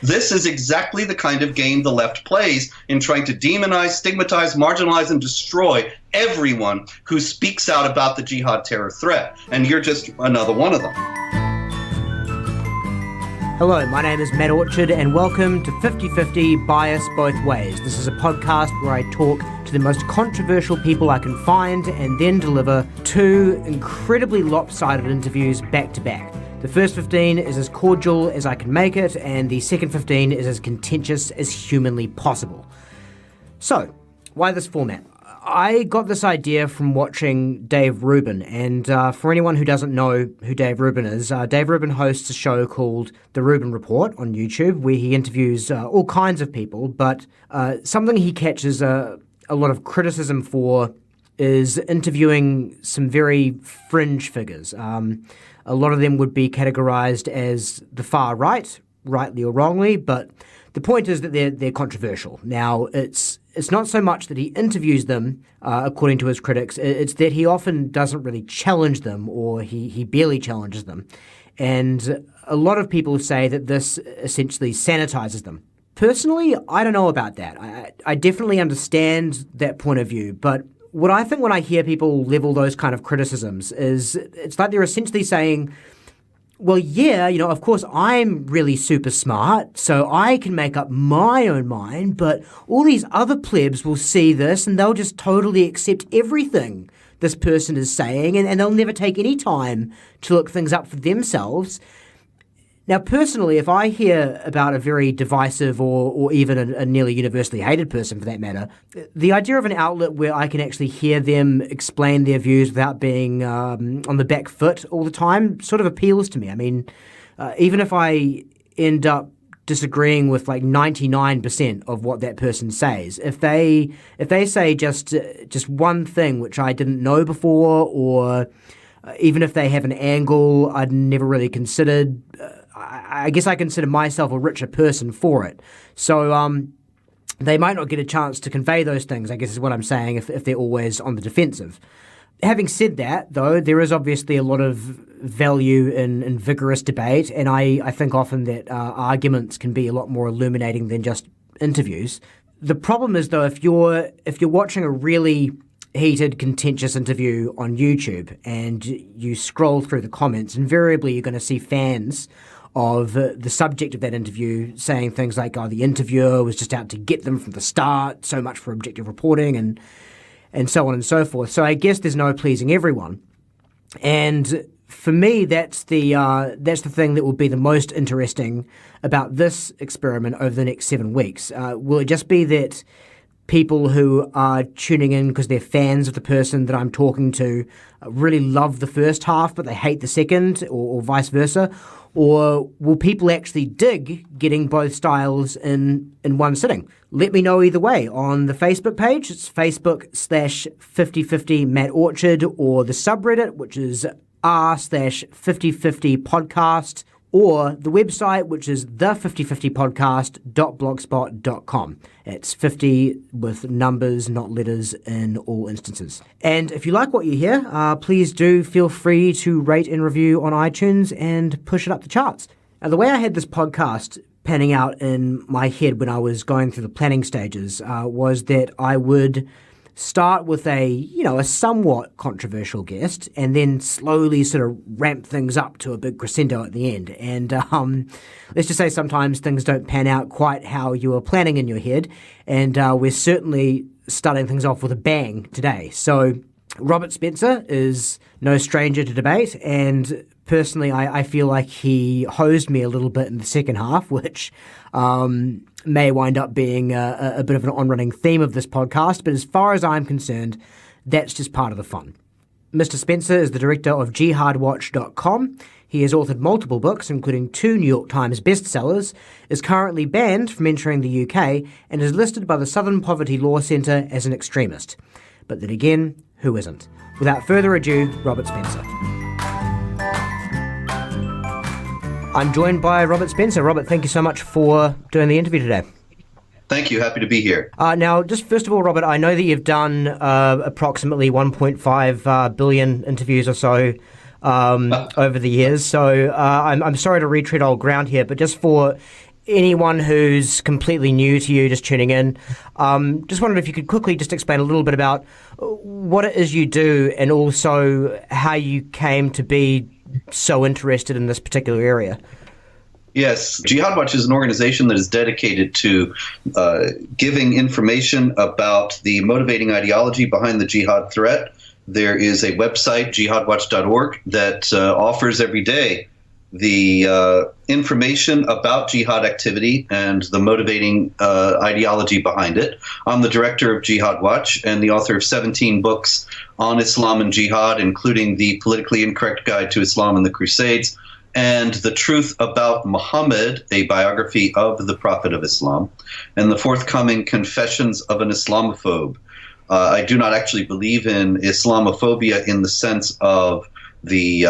This is exactly the kind of game the left plays in trying to demonize, stigmatize, marginalize, and destroy everyone who speaks out about the jihad terror threat. And you're just another one of them. Hello, my name is Matt Orchard, and welcome to 50-50 Bias Both Ways. This is a podcast where I talk to the most controversial people I can find and then deliver two incredibly lopsided interviews back to back. The first 15 is as cordial as I can make it, and the second 15 is as contentious as humanly possible. So, why this format? I got this idea from watching Dave Rubin, and for anyone who doesn't know who Dave Rubin is, Dave Rubin hosts a show called The Rubin Report on YouTube, where he interviews all kinds of people, but something he catches a lot of criticism for is interviewing some very fringe figures. A lot of them would be categorized as the far right, rightly or wrongly, but the point is that they're controversial. Now, it's not so much that he interviews them, according to his critics, it's that he often doesn't really challenge them, or he barely challenges them. And a lot of people say that this essentially sanitizes them. Personally, I don't know about that. I definitely understand that point of view, but what I think when I hear people level those kind of criticisms is it's like they're essentially saying, well, yeah, of course I'm really super smart, so I can make up my own mind, but all these other plebs will see this and they'll just totally accept everything this person is saying, and they'll never take any time to look things up for themselves. Now, personally, if I hear about a very divisive or even a nearly universally hated person, for that matter, the idea of an outlet where I can actually hear them explain their views without being on the back foot all the time sort of appeals to me. I mean, even if I end up disagreeing with like 99% of what that person says, if they say just one thing which I didn't know before, or even if they have an angle I'd never really considered, I guess I consider myself a richer person for it. So they might not get a chance to convey those things, I guess is what I'm saying, if they're always on the defensive. Having said that, though, there is obviously a lot of value in vigorous debate, and I think often that arguments can be a lot more illuminating than just interviews. The problem is, though, if you're watching a really heated, contentious interview on YouTube and you scroll through the comments, invariably you're going to see fans of the subject of that interview saying things like, oh, the interviewer was just out to get them from the start, so much for objective reporting, and so on and so forth. So I guess there's no pleasing everyone. And for me, that's the thing that will be the most interesting about this experiment over the next 7 weeks. Will it just be that people who are tuning in because they're fans of the person that I'm talking to really love the first half, but they hate the second, or vice versa? Or will people actually dig getting both styles in one sitting? Let me know either way on the Facebook page. It's Facebook/5050 Matt Orchard, or the subreddit, which is r/5050 podcast, or the website, which is the5050podcast.blogspot.com. It's 50 with numbers, not letters, in all instances. And if you like what you hear, please do feel free to rate and review on iTunes and push it up the charts. Now, the way I had this podcast panning out in my head when I was going through the planning stages was that I would start with a somewhat controversial guest, and then slowly sort of ramp things up to a big crescendo at the end. And let's just say sometimes things don't pan out quite how you were planning in your head, and we're certainly starting things off with a bang today. So Robert Spencer is no stranger to debate, and personally I feel like he hosed me a little bit in the second half, which may wind up being a bit of an on-running theme of this podcast, but as far as I'm concerned, that's just part of the fun. Mr. Spencer is the director of jihadwatch.com. He has authored multiple books, including 2 New York Times bestsellers, is currently banned from entering the UK, and is listed by the Southern Poverty Law Centre as an extremist. But then again, who isn't? Without further ado, Robert Spencer. I'm joined by Robert Spencer. Robert, thank you so much for doing the interview today. Thank you. Happy to be here. Now, just first of all, Robert, I know that you've done approximately 1.5 billion interviews or so over the years, so I'm sorry to retread old ground here, but just for anyone who's completely new to you, just tuning in, just wondered if you could quickly just explain a little bit about what it is you do and also how you came to be so interested in this particular area. Yes, Jihad Watch is an organization that is dedicated to giving information about the motivating ideology behind the jihad threat. There is a website, jihadwatch.org, that offers every day the information about jihad activity and the motivating ideology behind it. I'm the director of Jihad Watch and the author of 17 books on Islam and jihad, including The Politically Incorrect Guide to Islam and the Crusades, and The Truth About Muhammad, a biography of the Prophet of Islam, and the forthcoming Confessions of an Islamophobe. I do not actually believe in Islamophobia in the sense of the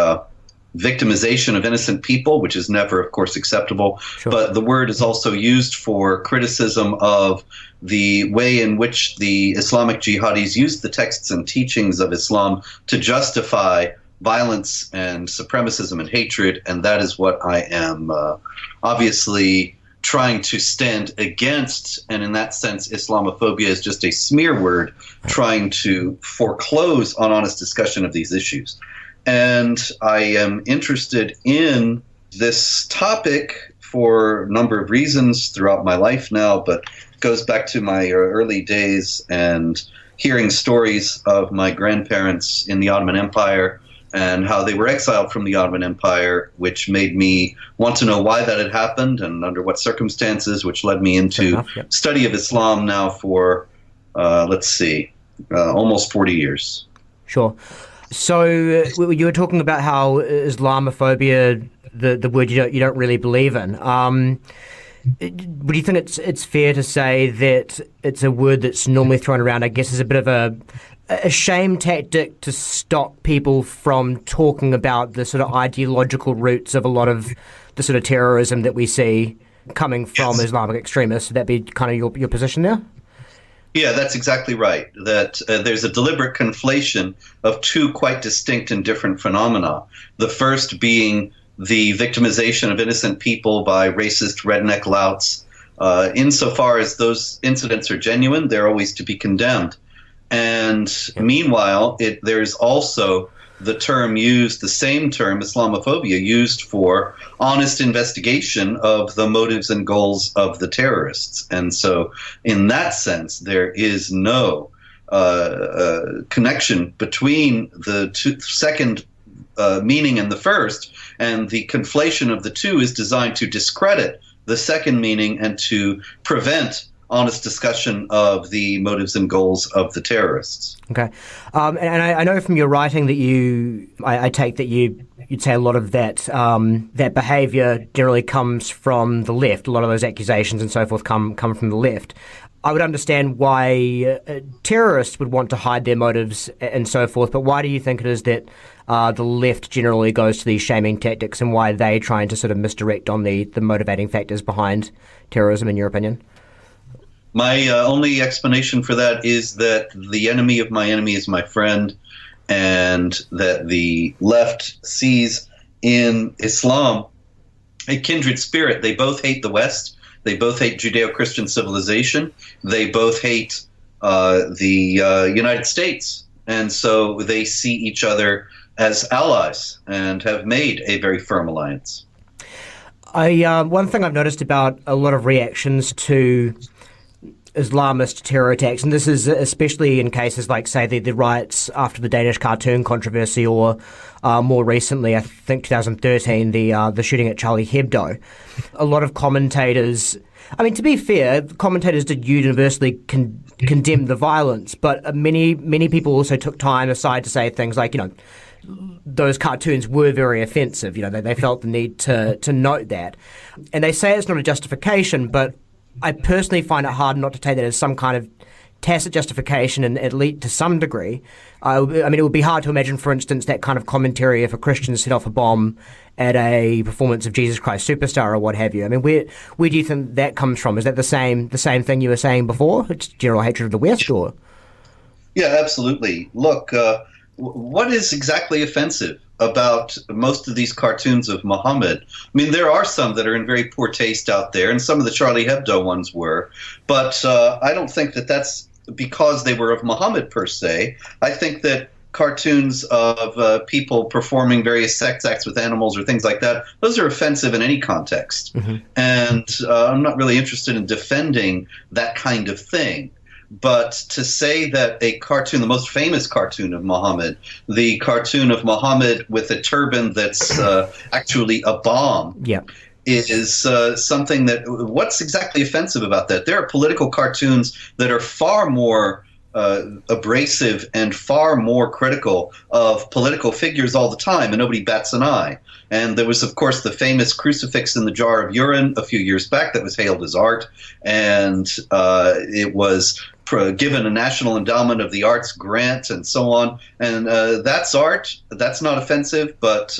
victimization of innocent people, which is never, of course, acceptable. Sure. But the word is also used for criticism of the way in which the Islamic jihadis use the texts and teachings of Islam to justify violence and supremacism and hatred, and that is what I am obviously trying to stand against. And in that sense, Islamophobia is just a smear word trying to foreclose on honest discussion of these issues. And I am interested in this topic for a number of reasons throughout my life now, but it goes back to my early days and hearing stories of my grandparents in the Ottoman Empire and how they were exiled from the Ottoman Empire, which made me want to know why that had happened and under what circumstances, which led me into study of Islam now for, almost 40 years. Sure. So you were talking about how Islamophobia, the word you don't really believe in. Would you think it's fair to say that it's a word that's normally thrown around, I guess, as a bit of a shame tactic to stop people from talking about the sort of ideological roots of a lot of the sort of terrorism that we see coming from Islamic extremists? Would that be kind of your position there? Yeah, that's exactly right. That there's a deliberate conflation of two quite distinct and different phenomena. The first being the victimization of innocent people by racist redneck louts. Insofar as those incidents are genuine, they're always to be condemned. And meanwhile, there's also the term used, the same term, Islamophobia, used for honest investigation of the motives and goals of the terrorists. And so in that sense, there is no connection between the second meaning and the first, and the conflation of the two is designed to discredit the second meaning and to prevent honest discussion of the motives and goals of the terrorists. Okay. And I know from your writing that I take that you'd say a lot of that that behaviour generally comes from the left. A lot of those accusations and so forth come from the left. I would understand why terrorists would want to hide their motives and so forth, but why do you think it is that the left generally goes to these shaming tactics, and why are they trying to sort of misdirect on the motivating factors behind terrorism, in your opinion? My only explanation for that is that the enemy of my enemy is my friend, and that the left sees in Islam a kindred spirit. They both hate the West. They both hate Judeo-Christian civilization. They both hate the United States. And so they see each other as allies and have made a very firm alliance. One thing I've noticed about a lot of reactions to Islamist terror attacks, and this is especially in cases like, say, the riots after the Danish cartoon controversy, or more recently, I think 2013, the shooting at Charlie Hebdo. A lot of commentators, I mean, to be fair, commentators did universally condemn the violence, but many people also took time aside to say things like, those cartoons were very offensive. They felt the need to note that. And they say it's not a justification, but I personally find it hard not to take that as some kind of tacit justification, and at least to some degree. I mean, it would be hard to imagine, for instance, that kind of commentary if a Christian set off a bomb at a performance of Jesus Christ Superstar or what have you. I mean, where do you think that comes from? Is that the same thing you were saying before? It's general hatred of the West, or? Yeah, absolutely. Look, what is exactly offensive about most of these cartoons of Muhammad? I mean, there are some that are in very poor taste out there, and some of the Charlie Hebdo ones were, but I don't think that that's because they were of Muhammad per se. I think that cartoons of people performing various sex acts with animals or things like that, those are offensive in any context. And I'm not really interested in defending that kind of thing. But to say that a cartoon, the most famous cartoon of Muhammad, the cartoon of Muhammad with a turban that's actually a bomb, is something that, what's exactly offensive about that? There are political cartoons that are far more abrasive and far more critical of political figures all the time, and nobody bats an eye. And there was, of course, the famous crucifix in the jar of urine a few years back that was hailed as art, and it was given a National Endowment of the Arts grant and so on. And that's art. That's not offensive. But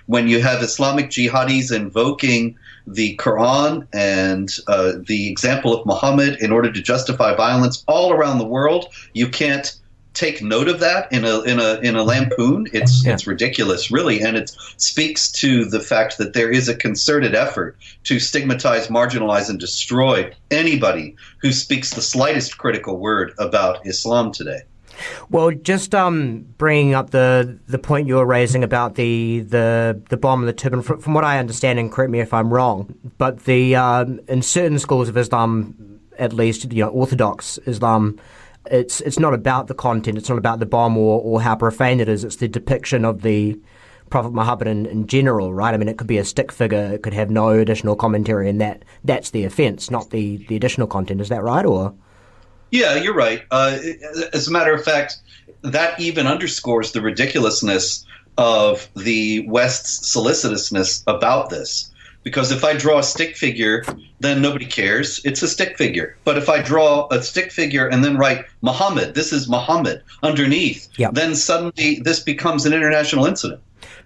when you have Islamic jihadis invoking the Quran and the example of Muhammad in order to justify violence all around the world, you can't take note of that in a lampoon. It's ridiculous, really, and it speaks to the fact that there is a concerted effort to stigmatize, marginalize, and destroy anybody who speaks the slightest critical word about Islam today. Well, just bringing up the point you were raising about the bomb and the turban, from what I understand, and correct me if I'm wrong, but the in certain schools of Islam, at least, Orthodox Islam, it's not about the content, it's not about the bomb or how profane it is, it's the depiction of the Prophet Muhammad in general, right? I mean, it could be a stick figure, it could have no additional commentary, and that's the offence, not the additional content. Is that right, or...? Yeah, you're right. As a matter of fact, that even underscores the ridiculousness of the West's solicitousness about this. Because if I draw a stick figure, then nobody cares. It's a stick figure. But if I draw a stick figure and then write Muhammad, this is Muhammad, underneath, then suddenly this becomes an international incident.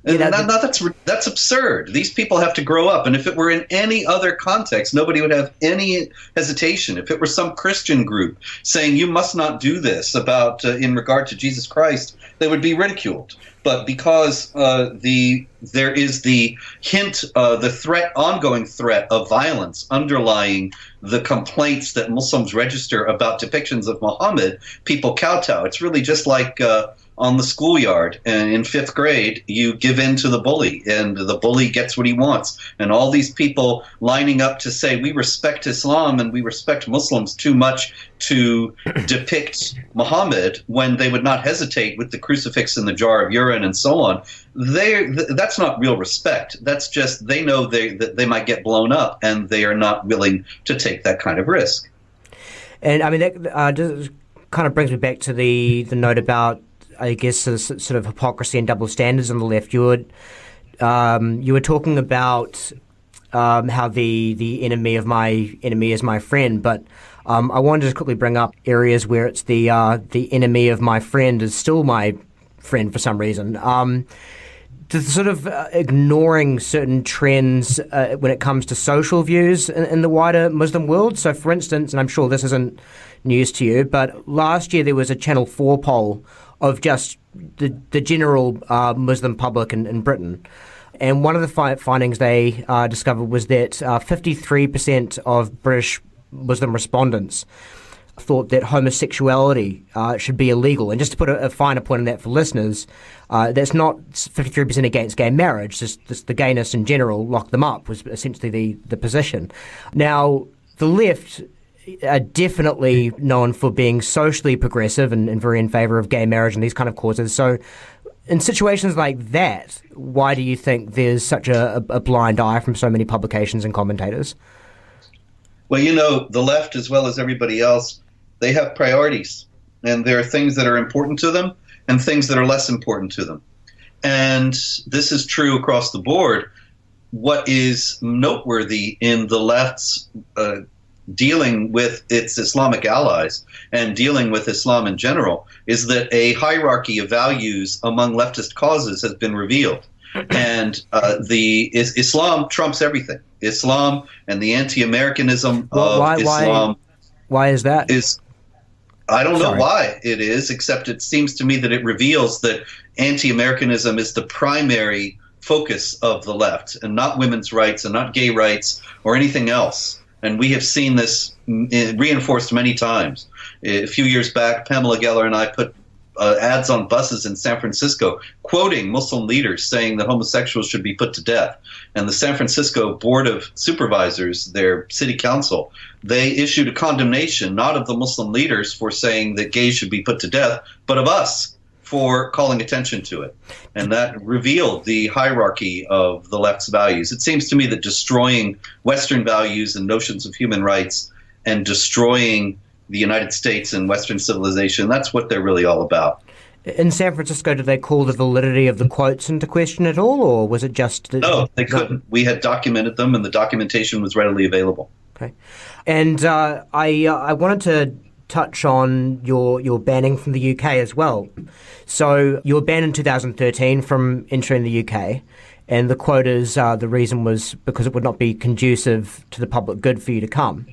And that's absurd. These people have to grow up. And if it were in any other context, nobody would have any hesitation. If it were some Christian group saying you must not do this about in regard to Jesus Christ, they would be ridiculed. But because there is the hint, the ongoing threat of violence underlying the complaints that Muslims register about depictions of Muhammad, people kowtow. It's really just like on the schoolyard, and in 5th grade, you give in to the bully, and the bully gets what he wants. And all these people lining up to say, we respect Islam and we respect Muslims too much to depict Muhammad, when they would not hesitate with the crucifix in the jar of urine and so on. That's not real respect. That's just, they know that they might get blown up, and they are not willing to take that kind of risk. And I mean, that just kind of brings me back to the note about, I guess, the sort of hypocrisy and double standards on the left. You were talking about how the enemy of my enemy is my friend, but I wanted to just quickly bring up areas where it's the enemy of my friend is still my friend for some reason. The sort of ignoring certain trends when it comes to social views in the wider Muslim world. So, for instance, and I'm sure this isn't news to you, but last year there was a Channel 4 poll of just the general Muslim public in Britain. And one of the findings they discovered was that 53% of British Muslim respondents thought that homosexuality should be illegal. And just to put a finer point on that for listeners, that's not 53% against gay marriage, just the gayness in general, lock them up, was essentially the position. Now, the left are definitely known for being socially progressive and very in favour of gay marriage and these kind of causes. So in situations like that, why do you think there's such a blind eye from so many publications and commentators? Well, the left, as well as everybody else, they have priorities. And there are things that are important to them and things that are less important to them. And this is true across the board. What is noteworthy in the left's dealing with its Islamic allies and dealing with Islam in general is that a hierarchy of values among leftist causes has been revealed. And Islam trumps everything. Islam and the anti-Americanism of Islam. Why is that? I don't know why it is, except it seems to me that it reveals that anti-Americanism is the primary focus of the left, and not women's rights and not gay rights or anything else. And we have seen this reinforced many times. A few years back, Pamela Geller and I put ads on buses in San Francisco quoting Muslim leaders saying that homosexuals should be put to death. And the San Francisco Board of Supervisors, their city council, they issued a condemnation not of the Muslim leaders for saying that gays should be put to death, but of us for calling attention to it. And that revealed the hierarchy of the left's values. It seems to me that destroying Western values and notions of human rights and destroying the United States and Western civilization, that's what they're really all about. In San Francisco, did they call the validity of the quotes into question at all, or was it just... No, they couldn't. We had documented them, and the documentation was readily available. Okay. And I wanted to touch on your banning from the UK as well. So you were banned in 2013 from entering the UK, and the quote is the reason was because it would not be conducive to the public good for you to come.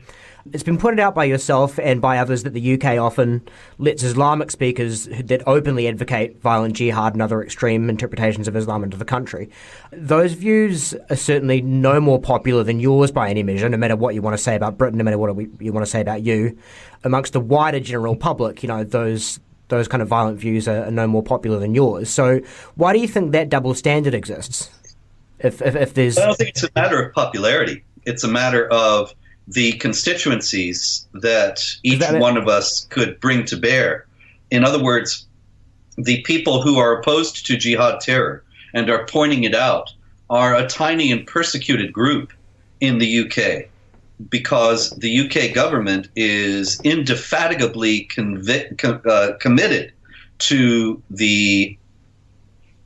It's been pointed out by yourself and by others that the UK often lets Islamic speakers that openly advocate violent jihad and other extreme interpretations of Islam into the country. Those views are certainly no more popular than yours by any measure, no matter what you want to say about Britain, no matter what you want to say about you. Amongst the wider general public, those kind of violent views are no more popular than yours. So why do you think that double standard exists? If there's... I don't think it's a matter of popularity. It's a matter of the constituencies that each one of us could bring to bear. In other words, the people who are opposed to jihad terror and are pointing it out are a tiny and persecuted group in the UK, because the UK government is indefatigably committed to the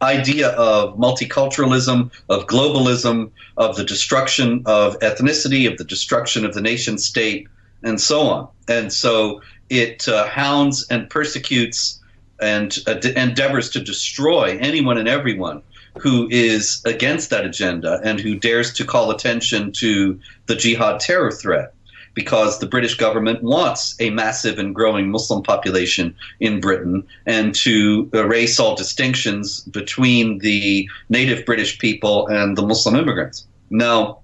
idea of multiculturalism, of globalism, of the destruction of ethnicity, of the destruction of the nation state, and so on. And so it hounds and persecutes and endeavors to destroy anyone and everyone who is against that agenda and who dares to call attention to the jihad terror threat, because the British government wants a massive and growing Muslim population in Britain, and to erase all distinctions between the native British people and the Muslim immigrants. Now,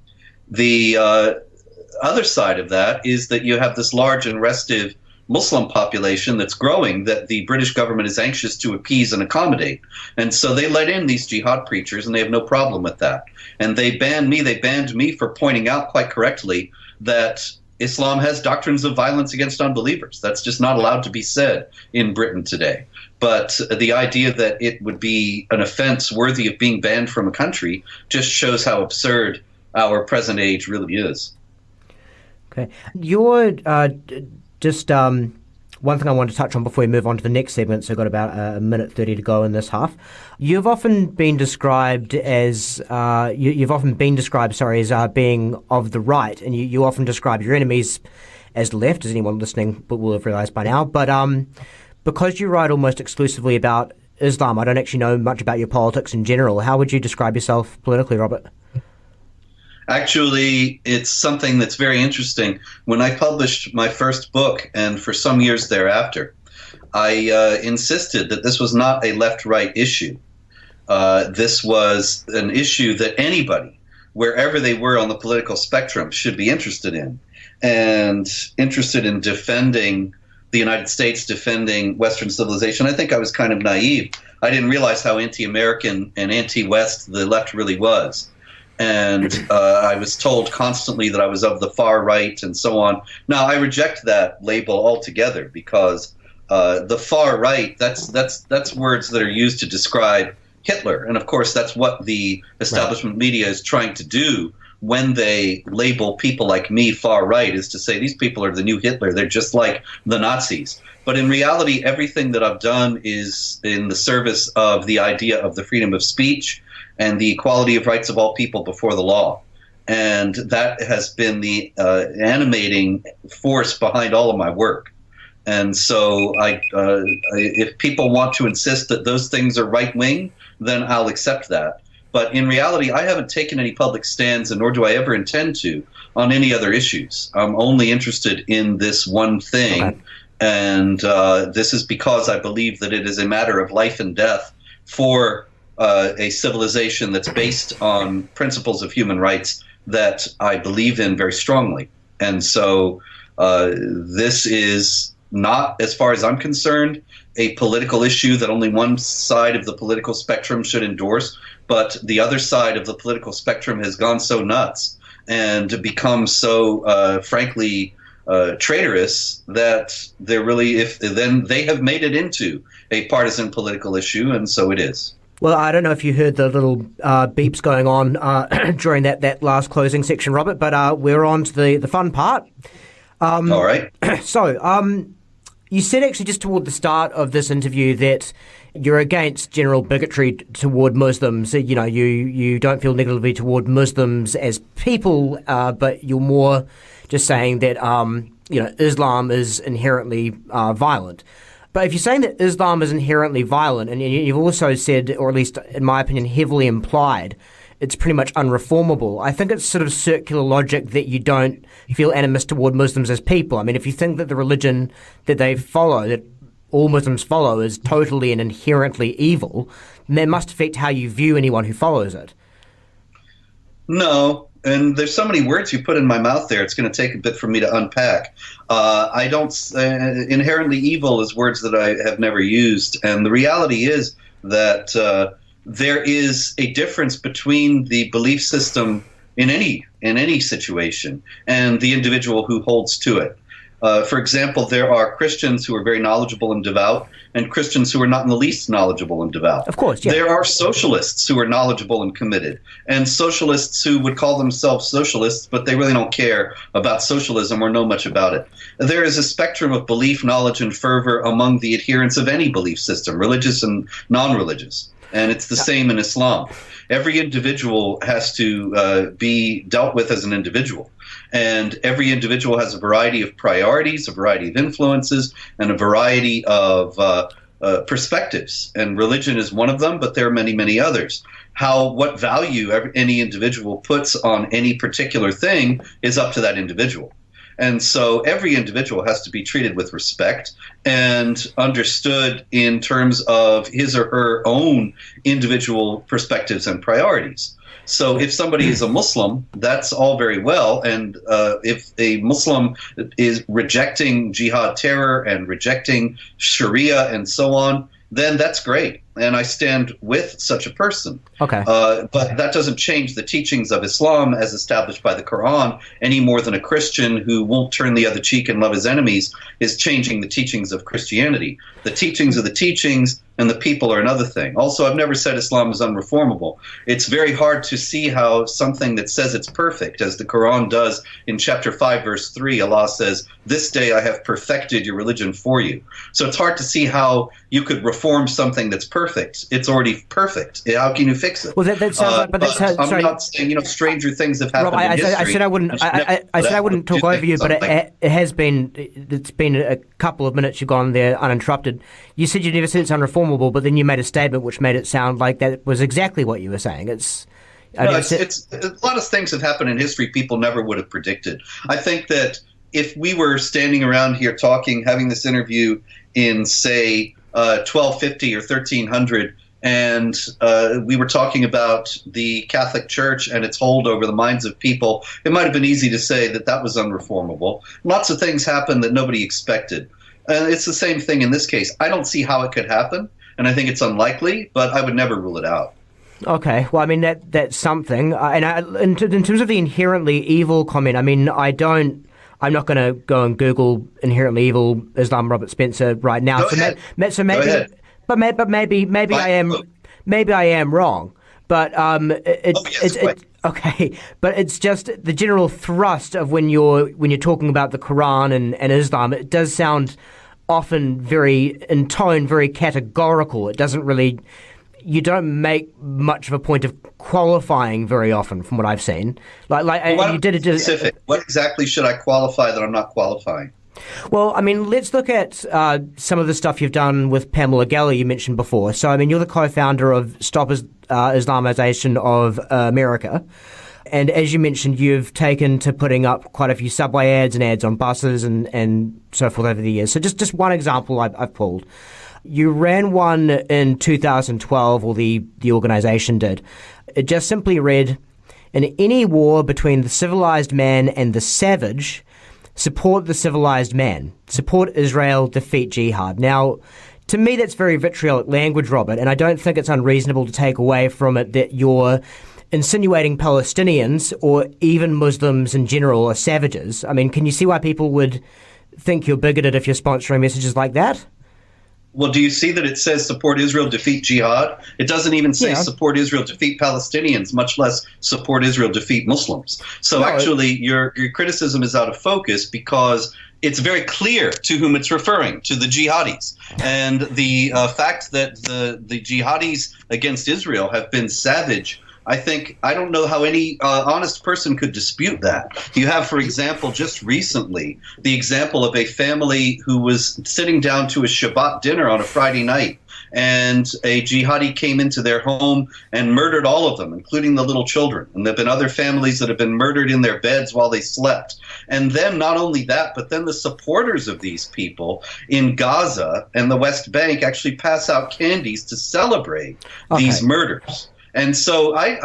the other side of that is that you have this large and restive Muslim population that's growing that the British government is anxious to appease and accommodate. And so they let in these jihad preachers, and they have no problem with that. And they banned me for pointing out quite correctly that Islam has doctrines of violence against unbelievers. That's just not allowed to be said in Britain today. But the idea that it would be an offense worthy of being banned from a country just shows how absurd our present age really is. Okay. You're one thing I want to touch on before we move on to the next segment, so I've got about a minute 30 to go in this half. You've often been described as as being of the right, and you often describe your enemies as left, as anyone listening will have realised by now. But because you write almost exclusively about Islam, I don't actually know much about your politics in general. How would you describe yourself politically, Robert? Actually, it's something that's very interesting. When I published my first book, and for some years thereafter, I insisted that this was not a left-right issue. This was an issue that anybody, wherever they were on the political spectrum, should be interested in, and interested in defending the United States, defending Western civilization. I think I was kind of naive. I didn't realize how anti-American and anti-West the left really was. And I was told constantly that I was of the far right and so on. Now, I reject that label altogether, because the far right, that's words that are used to describe Hitler. And of course, that's what the establishment media is trying to do when they label people like me far right, is to say these people are the new Hitler. They're just like the Nazis. But in reality, everything that I've done is in the service of the idea of the freedom of speech and the equality of rights of all people before the law. And that has been the animating force behind all of my work. And so if people want to insist that those things are right-wing, then I'll accept that. But in reality, I haven't taken any public stands, and nor do I ever intend to, on any other issues. I'm only interested in this one thing. Okay. And this is because I believe that it is a matter of life and death for a civilization that's based on principles of human rights that I believe in very strongly. And so this is not, as far as I'm concerned, a political issue that only one side of the political spectrum should endorse, but the other side of the political spectrum has gone so nuts and become so, frankly, traitorous that they're really, then they have made it into a partisan political issue, and so it is. Well, I don't know if you heard the little beeps going on during that last closing section, Robert, but we're on to the fun part. All right. So, you said actually just toward the start of this interview that you're against general bigotry toward Muslims. You know, you don't feel negatively toward Muslims as people, but you're more just saying that, Islam is inherently violent. But if you're saying that Islam is inherently violent, and you've also said, or at least in my opinion, heavily implied, it's pretty much unreformable, I think it's sort of circular logic that you don't feel animus toward Muslims as people. I mean, if you think that the religion that they follow, that all Muslims follow, is totally and inherently evil, then that must affect how you view anyone who follows it. No. And there's so many words you put in my mouth there, it's going to take a bit for me to unpack. I don't inherently evil is words that I have never used. And the reality is that there is a difference between the belief system in any situation and the individual who holds to it. For example, there are Christians who are very knowledgeable and devout, and Christians who are not in the least knowledgeable and devout. Of course, yeah. There are socialists who are knowledgeable and committed, and socialists who would call themselves socialists, but they really don't care about socialism or know much about it. There is a spectrum of belief, knowledge, and fervor among the adherents of any belief system, religious and non-religious. And it's the same in Islam. Every individual has to be dealt with as an individual. And every individual has a variety of priorities, a variety of influences, and a variety of perspectives. And religion is one of them, but there are many, many others. What value any individual puts on any particular thing is up to that individual. And so every individual has to be treated with respect and understood in terms of his or her own individual perspectives and priorities. So if somebody is a Muslim, that's all very well. And if a Muslim is rejecting jihad terror and rejecting Sharia and so on, then that's great. And I stand with such a person. Okay. But that doesn't change the teachings of Islam as established by the Quran any more than a Christian who won't turn the other cheek and love his enemies is changing the teachings of Christianity. The teachings are the teachings, and the people are another thing. Also, I've never said Islam is unreformable. It's very hard to see how something that says it's perfect, as the Quran does in chapter 5, verse 3, Allah says, "This day I have perfected your religion for you." So it's hard to see how you could reform something that's perfect. It's already perfect. How can you fix it? Well, that sounds like, but that's I'm sorry. not saying, stranger things have happened Rob, in history. I said I wouldn't. I said I wouldn't talk over you, but it's been a couple of minutes you've gone there uninterrupted. You said you never said it's unreformable, but then you made a statement which made it sound like that was exactly what you were saying. It's a lot of things have happened in history people never would have predicted. I think that if we were standing around here talking, having this interview in, say, 1250 or 1300, and we were talking about the Catholic Church and its hold over the minds of people, it might have been easy to say that that was unreformable. Lots of things happened that nobody expected. And it's the same thing in this case. I don't see how it could happen, and I think it's unlikely, but I would never rule it out. Okay, well, I mean, that's something. In terms of the inherently evil comment, I mean, I'm not going to go and Google inherently evil Islam Robert Spencer right now. Maybe I am wrong. But okay. But it's just the general thrust of when you're talking about the Quran and Islam. It does sound often very categorical. It doesn't really. You don't make much of a point of qualifying very often, from what I've seen. You did it specific. What exactly should I qualify that I'm not qualifying? Well, I mean, let's look at some of the stuff you've done with Pamela Geller you mentioned before. So, I mean, you're the co-founder of Stop Islamization of America. And as you mentioned, you've taken to putting up quite a few subway ads and ads on buses and so forth over the years. So just one example I've pulled. You ran one in 2012, or the organisation did. It just simply read, "In any war between the civilized man and the savage, support the civilized man. Support Israel, defeat jihad." Now, to me, that's very vitriolic language, Robert, and I don't think it's unreasonable to take away from it that you're insinuating Palestinians or even Muslims in general are savages. I mean, can you see why people would think you're bigoted if you're sponsoring messages like that? Well, do you see that it says support Israel, defeat jihad? It doesn't even say support Israel, defeat Palestinians, much less support Israel, defeat Muslims. So actually, your criticism is out of focus because it's very clear to whom it's referring, to the jihadis. And the fact that the jihadis against Israel have been savage, I don't know how any honest person could dispute that. You have, for example, just recently, the example of a family who was sitting down to a Shabbat dinner on a Friday night, and a jihadi came into their home and murdered all of them, including the little children. And there have been other families that have been murdered in their beds while they slept. And then not only that, but then the supporters of these people in Gaza and the West Bank actually pass out candies to celebrate these murders. And so I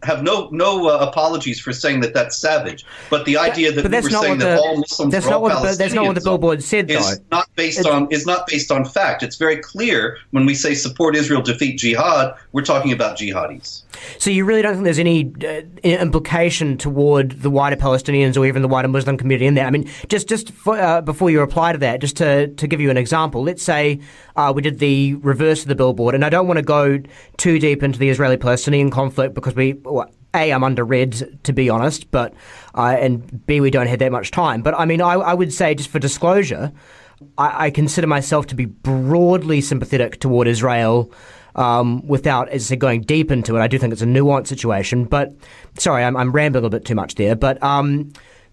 have no apologies for saying that that's savage, but the idea that we were saying that all Muslims are all Palestinians, that's not what the billboard said, though. Is not based on fact. It's very clear when we say support Israel, defeat jihad, we're talking about jihadis. So you really don't think there's any implication toward the wider Palestinians or even the wider Muslim community in that? I mean, just before you reply to that, just to give you an example, let's say we did the reverse of the billboard, and I don't want to go too deep into the Israeli-Palestinian conflict because A, I'm under-read, to be honest, but and B, we don't have that much time. But I mean, I would say, just for disclosure, I consider myself to be broadly sympathetic toward Israel, without, as I said, going deep into it. I do think it's a nuanced situation. But sorry, I'm rambling a bit too much there. But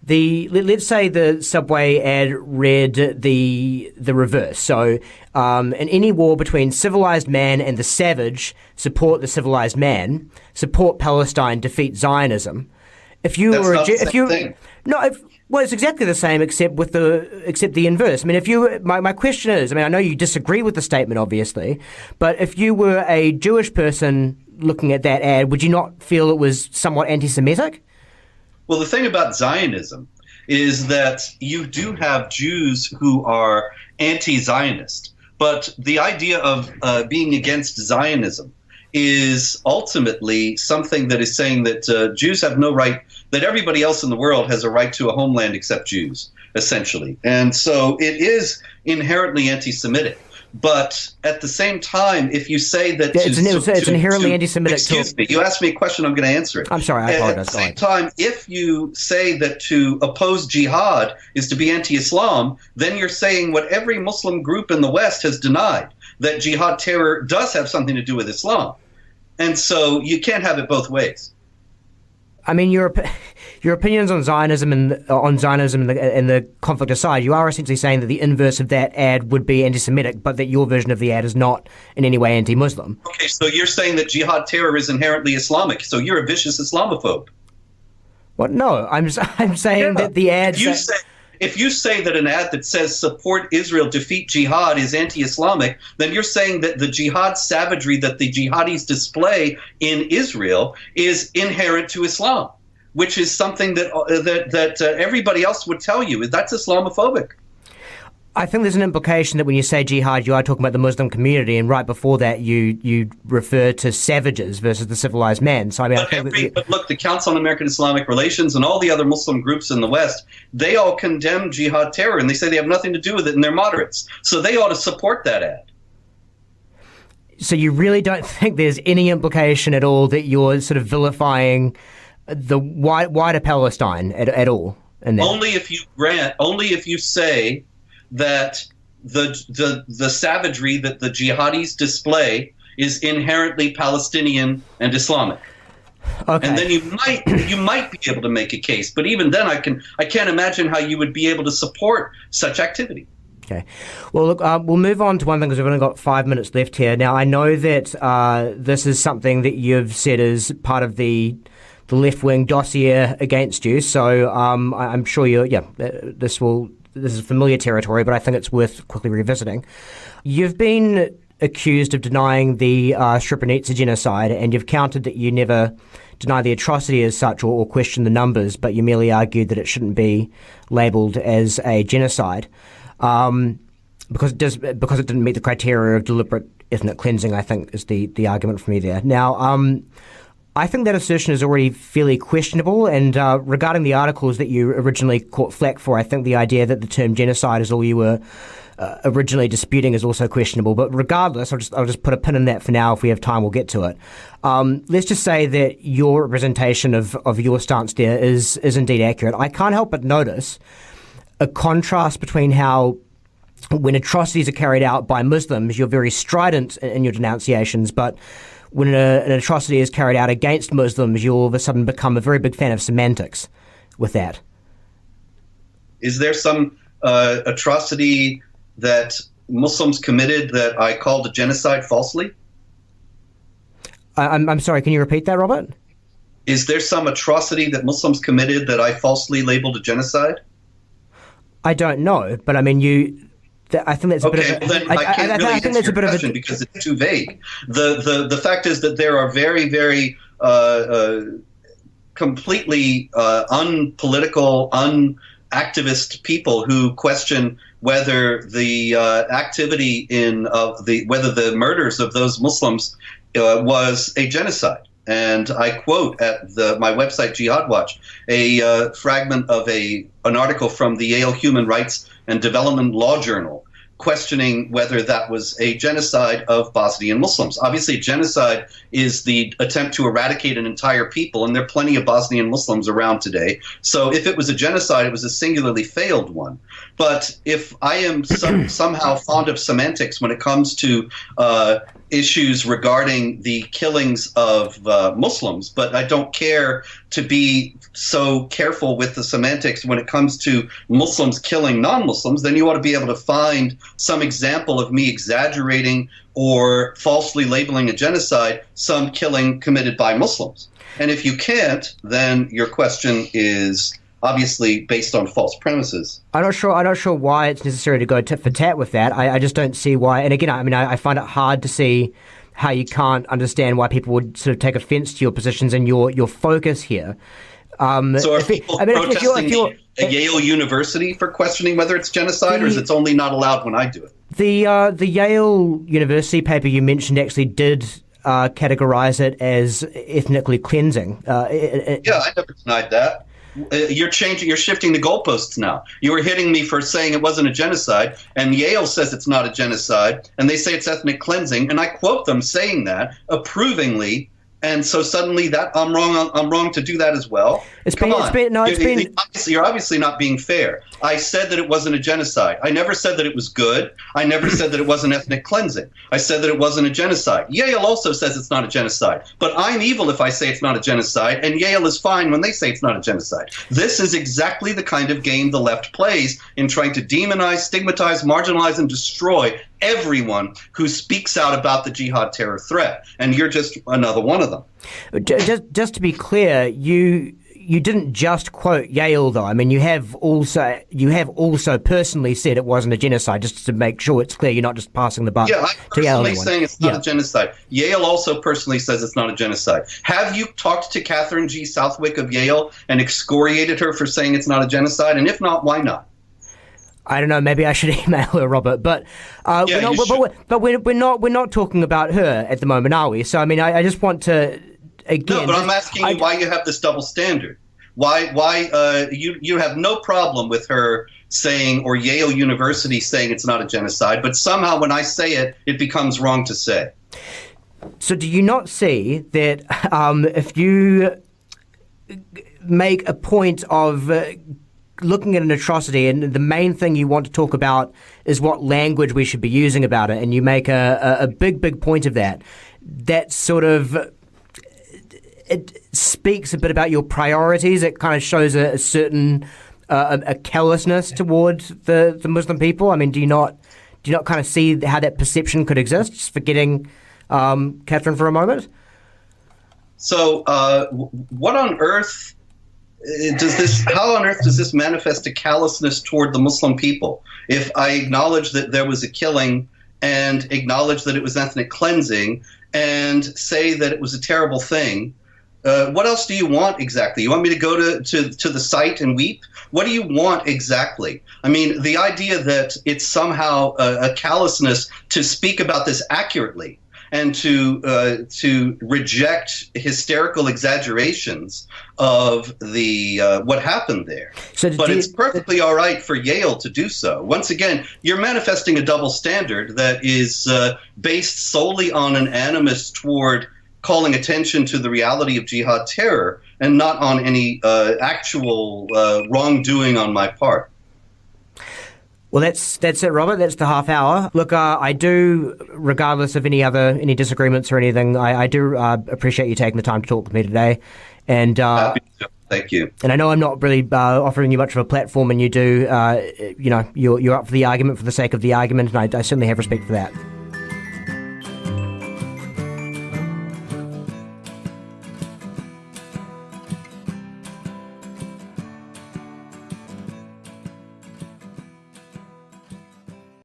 let's say the subway ad read the reverse. So in any war between civilized man and the savage, support the civilized man. Support Palestine, defeat Zionism. Well, it's exactly the same, except the inverse. I mean, my question is, I mean, I know you disagree with the statement, obviously, but if you were a Jewish person looking at that ad, would you not feel it was somewhat anti-Semitic? Well, the thing about Zionism is that you do have Jews who are anti-Zionist, but the idea of being against Zionism is ultimately something that is saying that Jews have no right, that everybody else in the world has a right to a homeland except Jews, essentially. And so it is inherently anti-Semitic. But at the same time, if you say that... It's inherently anti-Semitic. Excuse me, you asked me a question, I'm going to answer it. I'm sorry, I apologize. At the same time, if you say that to oppose jihad is to be anti-Islam, then you're saying what every Muslim group in the West has denied, that jihad terror does have something to do with Islam. And so you can't have it both ways. I mean, your opinions on Zionism and the conflict aside, you are essentially saying that the inverse of that ad would be anti-Semitic, but that your version of the ad is not in any way anti-Muslim. Okay, so you're saying that jihad terror is inherently Islamic, so you're a vicious Islamophobe. Well, no, I'm saying that the ad... If you say that an ad that says support Israel, defeat jihad is anti-Islamic, then you're saying that the jihad savagery that the jihadis display in Israel is inherent to Islam, which is something that everybody else would tell you. That's Islamophobic. I think there's an implication that when you say jihad, you are talking about the Muslim community, and right before that, you refer to savages versus the civilized man. So I mean, but look, the Council on American-Islamic Relations and all the other Muslim groups in the West, they all condemn jihad terror, and they say they have nothing to do with it, and they're moderates. So they ought to support that ad. So you really don't think there's any implication at all that you're sort of vilifying the wider Palestine at all? Only if you say that the savagery that the jihadis display is inherently Palestinian and Islamic. Okay. And then you might be able to make a case, but even then I can't imagine how you would be able to support such activity. Okay. Well, look, we'll move on to one thing because we've only got 5 minutes left here. Now, I know that this is something that you've said is part of the left-wing dossier against you. So I'm sure this is familiar territory, but I think it's worth quickly revisiting. You've been accused of denying the Srebrenica genocide, and you've countered that you never deny the atrocity as such or question the numbers, but you merely argued that it shouldn't be labelled as a genocide because it didn't meet the criteria of deliberate ethnic cleansing, I think, is the argument for me there. Now, I think that assertion is already fairly questionable, and regarding the articles that you originally caught flack for, I think the idea that the term genocide is all you were originally disputing is also questionable. But regardless, I'll just put a pin in that for now. If we have time, we'll get to it. Let's just say that your representation of your stance there is indeed accurate. I can't help but notice a contrast between how, when atrocities are carried out by Muslims, you're very strident in your denunciations, but when an atrocity is carried out against Muslims, you all of a sudden become a very big fan of semantics with that. Is there some atrocity that Muslims committed that I called a genocide falsely? I'm sorry, can you repeat that, Robert? Is there some atrocity that Muslims committed that I falsely labeled a genocide? I don't know, but I mean, I think that's a bit of a... Then I can't really answer your question because it's too vague. The fact is that there are very, very completely unpolitical, unactivist people who question whether the activity whether the murders of those Muslims was a genocide. And I quote at my website, Jihad Watch, a fragment of an article from the Yale Human Rights and Development Law Journal questioning whether that was a genocide of Bosnian Muslims. Obviously, genocide is the attempt to eradicate an entire people, and there are plenty of Bosnian Muslims around today. So if it was a genocide, it was a singularly failed one. But if I am somehow fond of semantics when it comes to issues regarding the killings of Muslims, but I don't care to be so careful with the semantics when it comes to Muslims killing non-Muslims, then you ought to be able to find some example of me exaggerating or falsely labeling a genocide some killing committed by Muslims. And if you can't, then your question is obviously based on false premises. I'm not sure why it's necessary to go tit for tat with that. I just don't see why. And again, I mean, I find it hard to see how you can't understand why people would sort of take offence to your positions and your focus here. So are people protesting at Yale University for questioning whether it's genocide, or is it only not allowed when I do it? The Yale University paper you mentioned actually did categorize it as ethnically cleansing. Yeah, I never denied that. You're shifting the goalposts now. You were hitting me for saying it wasn't a genocide, and Yale says it's not a genocide, and they say it's ethnic cleansing, and I quote them saying that approvingly. And so suddenly that I'm wrong to do that as well. You're obviously not being fair. I said that it wasn't a genocide. I never said that it was good. I never said that it wasn't ethnic cleansing. I said that it wasn't a genocide. Yale also says it's not a genocide. But I'm evil if I say it's not a genocide, and Yale is fine when they say it's not a genocide. This is exactly the kind of game the left plays in trying to demonize, stigmatize, marginalize, and destroy everyone who speaks out about the jihad terror threat, and you're just another one of them. Just to be clear, you didn't just quote Yale, though. I mean, you have also personally said it wasn't a genocide, just to make sure it's clear you're not just passing the buck to Yale. I'm personally saying it's not a genocide. Yale also personally says it's not a genocide. Have you talked to Catherine G. Southwick of Yale and excoriated her for saying it's not a genocide? And if not, why not? I don't know. Maybe I should email her, Robert. But we're not talking about her at the moment, are we? So I mean, I just want to again. No, but I'm asking you why you have this double standard. Why you have no problem with her saying, or Yale University saying it's not a genocide, but somehow when I say it, it becomes wrong to say. So do you not see that if you make a point of looking at an atrocity, and the main thing you want to talk about is what language we should be using about it, and you make a big point of that, that sort of, it speaks a bit about your priorities. It kind of shows a certain a callousness towards the Muslim people. I mean, do you not kind of see how that perception could exist? Just forgetting Catherine for a moment. So, what on earth how on earth does this manifest a callousness toward the Muslim people? If I acknowledge that there was a killing and acknowledge that it was ethnic cleansing and say that it was a terrible thing, what else do you want exactly? You want me to go to the site and weep? What do you want exactly? I mean, the idea that it's somehow a callousness to speak about this accurately and to reject hysterical exaggerations of the what happened there. But it's perfectly all right for Yale to do so. Once again, you're manifesting a double standard that is based solely on an animus toward calling attention to the reality of jihad terror and not on any actual wrongdoing on my part. Well, that's it, Robert. That's the half hour. Look, I do, regardless of any disagreements or anything, I do appreciate you taking the time to talk with me today. And thank you. And I know I'm not really offering you much of a platform, and you do, you're up for the argument for the sake of the argument, and I certainly have respect for that.